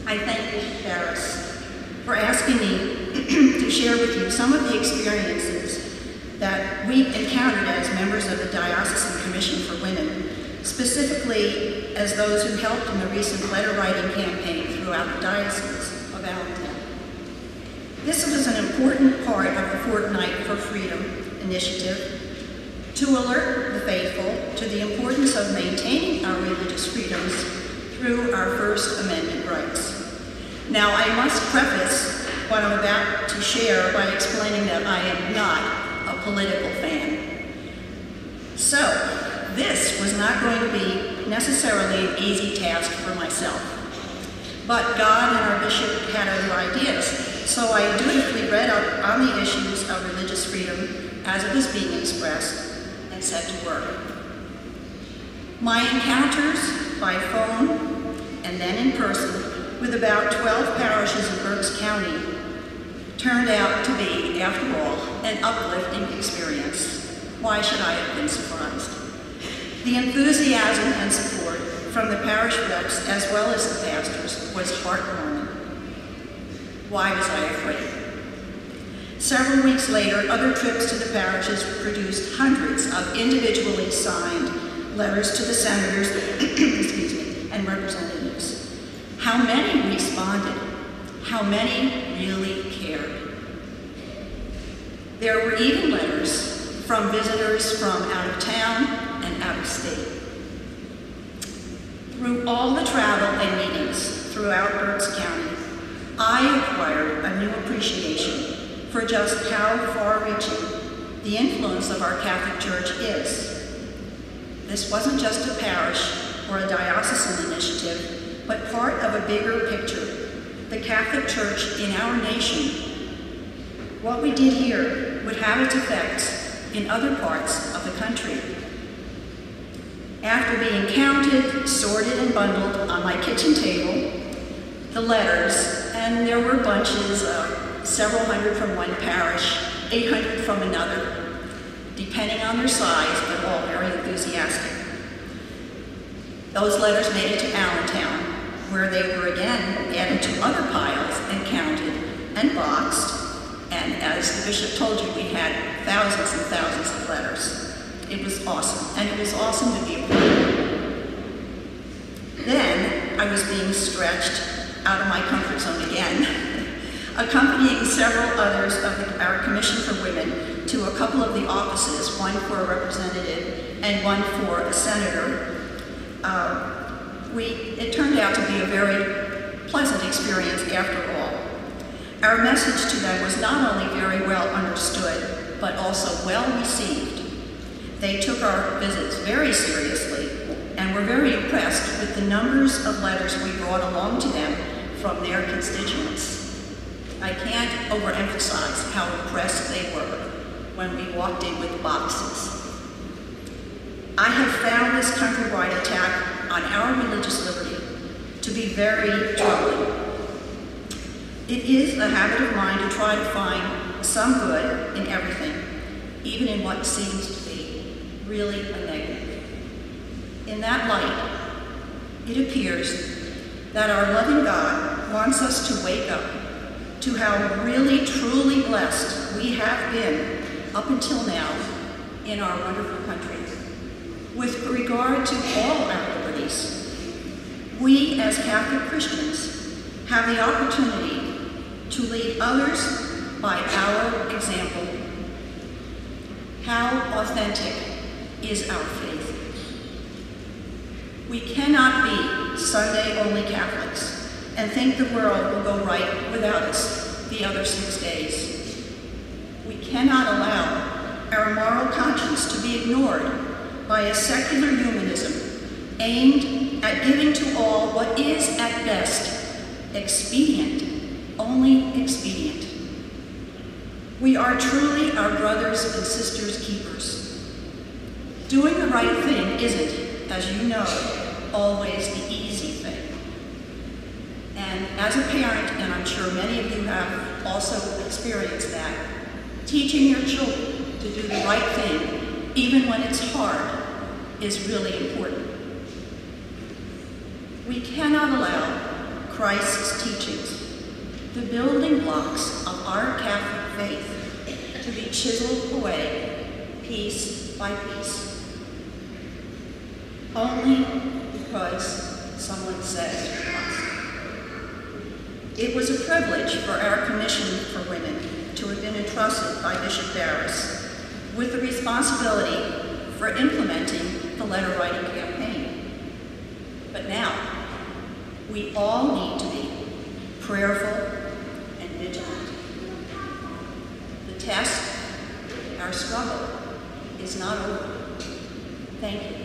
I thank Bishop Ferris for asking me to share with you some of the experiences that we encountered as members of the Diocesan Commission for Women, specifically as those who helped in the recent letter-writing campaign throughout the Diocese of Allentown. This was an important part of the Fortnight for Freedom initiative to alert the faithful to the importance of maintaining our religious freedoms through our First Amendment rights. Now, I must preface what I'm about to share by explaining that I am not a political fan. So, this was not going to be necessarily an easy task for myself. But God and our bishop had other ideas, so I dutifully read up on the issues of religious freedom as it was being expressed and set to work. My encounters by phone and then in person with about 12 parishes in Berks County turned out to be, after all, an uplifting experience. Why should I have been surprised? The enthusiasm and support from the parish reps as well as the pastors was heartwarming. Why was I afraid? Several weeks later, other trips to the parishes produced hundreds of individually signed letters to the senators excuse me, and representatives. How many responded? How many really cared? There were even letters from visitors from out of town and out of state. Through all the travel and meetings throughout Berks County, I acquired a new appreciation for just how far-reaching the influence of our Catholic Church is. This wasn't just a parish or a diocesan initiative, but part of a bigger picture, the Catholic Church in our nation. What we did here would have its effects in other parts of the country. After being counted, sorted, and bundled on my kitchen table, the letters, and there were bunches of several hundred from one parish, 800 from another, depending on their size, but all very enthusiastic. Those letters made it to Allentown, where they were again added to other piles and counted and boxed. And as the bishop told you, we had thousands and thousands of letters. It was awesome, and it was awesome to be a part of it. Then I was being stretched out of my comfort zone again, accompanying several others of our Commission for Women to a couple of the offices, one for a representative and one for a senator. It turned out to be a very pleasant experience after all. Our message to them was not only very well understood, but also well received. They took our visits very seriously and were very impressed with the numbers of letters we brought along to them from their constituents. I can't overemphasize how impressed they were when we walked in with boxes. I have found this countrywide attack on our religious liberty to be very troubling. It is a habit of mine to try to find some good in everything, even in what seems to be really a negative. In that light, it appears that our loving God wants us to wake up to how really, truly blessed we have been up until now in our wonderful country. With regard to all our liberties, we as Catholic Christians have the opportunity to lead others by our example. How authentic is our faith? We cannot be Sunday-only Catholics and think the world will go right without us the other 6 days. We cannot allow our moral conscience to be ignored by a secular humanism aimed at giving to all what is at best expedient, only expedient. We are truly our brothers and sisters' keepers. Doing the right thing isn't, as you know, always the easy thing. And as a parent, and I'm sure many of you have also experienced that, teaching your children to do the right thing, even when it's hard, is really important. We cannot allow Christ's teachings, the building blocks of our Catholic faith, to be chiseled away piece by piece, only because someone says we must. It was a privilege for our Commission for Women to have been entrusted by Bishop Barris with the responsibility for implementing the letter writing campaign. But now, we all need to be prayerful and vigilant. The test, our struggle, is not over. Thank you.